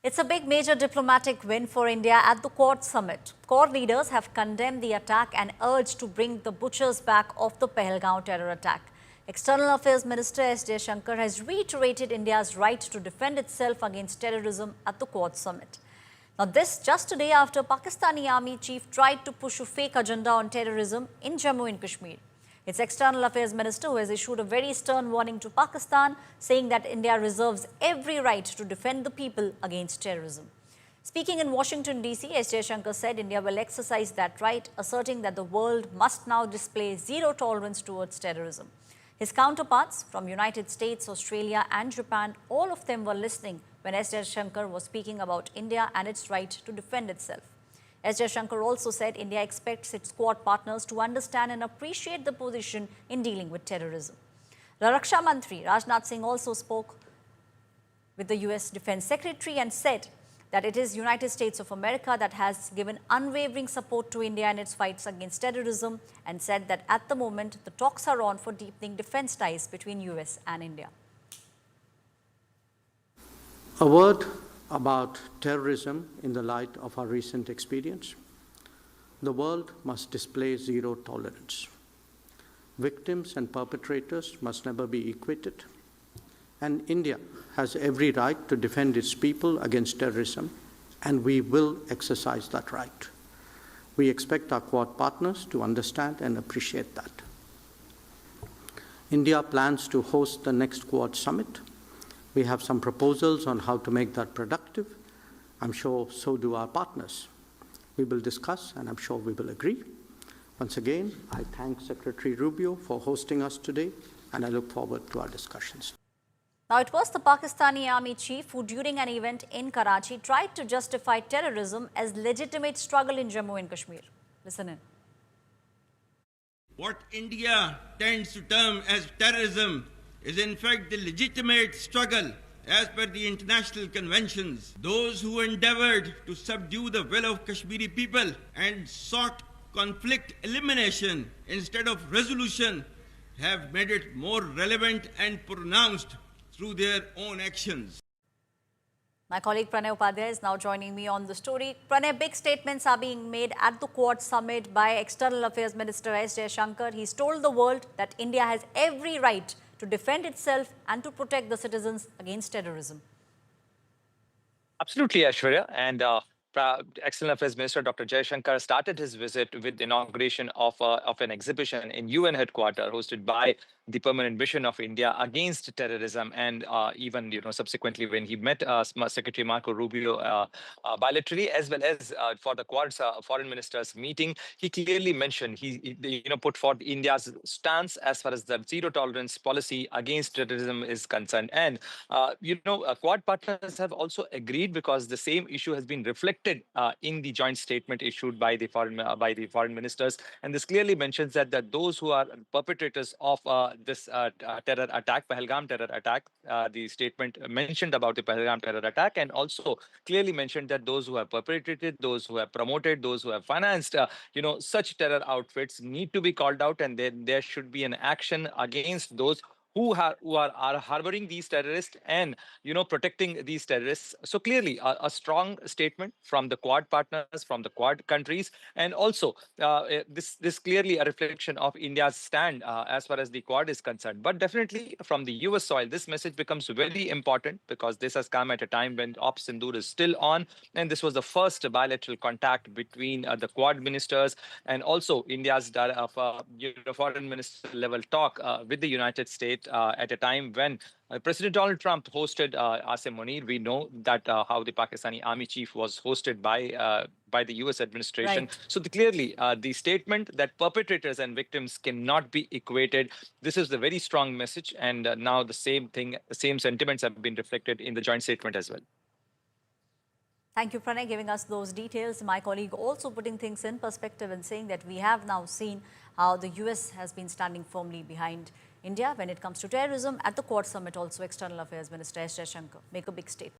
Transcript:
It's a big major diplomatic win for India at the Quad summit. Quad leaders have condemned the attack and urged to bring the butchers back of the Pahalgam terror attack. External Affairs Minister S. Jaishankar has reiterated India's right to defend itself against terrorism at the Quad summit. Now this just a day after Pakistani Army Chief tried to push a fake agenda on terrorism in Jammu and Kashmir. Its External Affairs Minister who has issued a very stern warning to Pakistan, saying that India reserves every right to defend the people against terrorism. Speaking in Washington, D.C., S. Jaishankar said India will exercise that right, asserting that the world must now display zero tolerance towards terrorism. His counterparts from United States, Australia and Japan, all of them were listening when S. Jaishankar was speaking about India and its right to defend itself. S. Jaishankar also said India expects its Quad partners to understand and appreciate the position in dealing with terrorism. The Raksha Mantri Rajnath Singh also spoke with the US Defense Secretary and said that it is United States of America that has given unwavering support to India in its fights against terrorism, and said that at the moment the talks are on for deepening defense ties between US and India. A word about terrorism in the light of our recent experience. The world must display zero tolerance. Victims and perpetrators must never be equated. And India has every right to defend its people against terrorism, and we will exercise that right. We expect our Quad partners to understand and appreciate that. India plans to host the next Quad summit. We have some proposals on how to make that productive. I'm sure so do our partners. We will discuss, and I'm sure we will agree. Once again, I thank Secretary Rubio for hosting us today, and I look forward to our discussions. Now, it was the Pakistani Army Chief who, during an event in Karachi, tried to justify terrorism as legitimate struggle in Jammu and Kashmir. Listen in. What India tends to term as terrorism is in fact the legitimate struggle as per the international conventions. Those who endeavored to subdue the will of Kashmiri people and sought conflict elimination instead of resolution have made it more relevant and pronounced through their own actions. My colleague Pranay Upadhyay is now joining me on the story. Pranay, big statements are being made at the Quad summit by External Affairs Minister S. Jaishankar. He's told the world that India has every right to defend itself and to protect the citizens against terrorism. Absolutely, Aishwarya. And External Affairs Minister Dr. Jaishankar started his visit with the inauguration of an exhibition in UN headquarters hosted by the Permanent Mission of India against terrorism, and even subsequently when he met Secretary Marco Rubio bilaterally, as well as for the Quad's foreign ministers meeting, he clearly mentioned he put forth India's stance as far as the zero tolerance policy against terrorism is concerned, and Quad partners have also agreed because the same issue has been reflected in the joint statement issued by the foreign ministers, and this clearly mentions that those who are perpetrators of this terror attack, Pahalgam terror attack, the statement mentioned about the Pahalgam terror attack, and also clearly mentioned that those who have perpetrated, those who have promoted, those who have financed, such terror outfits need to be called out, and there should be an action against those who are harboring these terrorists and protecting these terrorists. So clearly a strong statement from the Quad partners, from the Quad countries, and also this clearly a reflection of India's stand as far as the Quad is concerned. But definitely from the US soil, this message becomes very important because this has come at a time when Operation Sindoor is still on, and this was the first bilateral contact between the Quad ministers, and also India's foreign minister level talk with the United States at a time when President Donald Trump hosted Asim Munir. We know that how the Pakistani Army Chief was hosted by the US administration. Right. So clearly, the statement that perpetrators and victims cannot be equated, this is the very strong message. And now the same sentiments have been reflected in the joint statement as well. Thank you, Pranay, giving us those details. My colleague also putting things in perspective and saying that we have now seen how the US has been standing firmly behind India when it comes to terrorism. At the Quad summit also, External Affairs Minister S. Jaishankar make a big statement.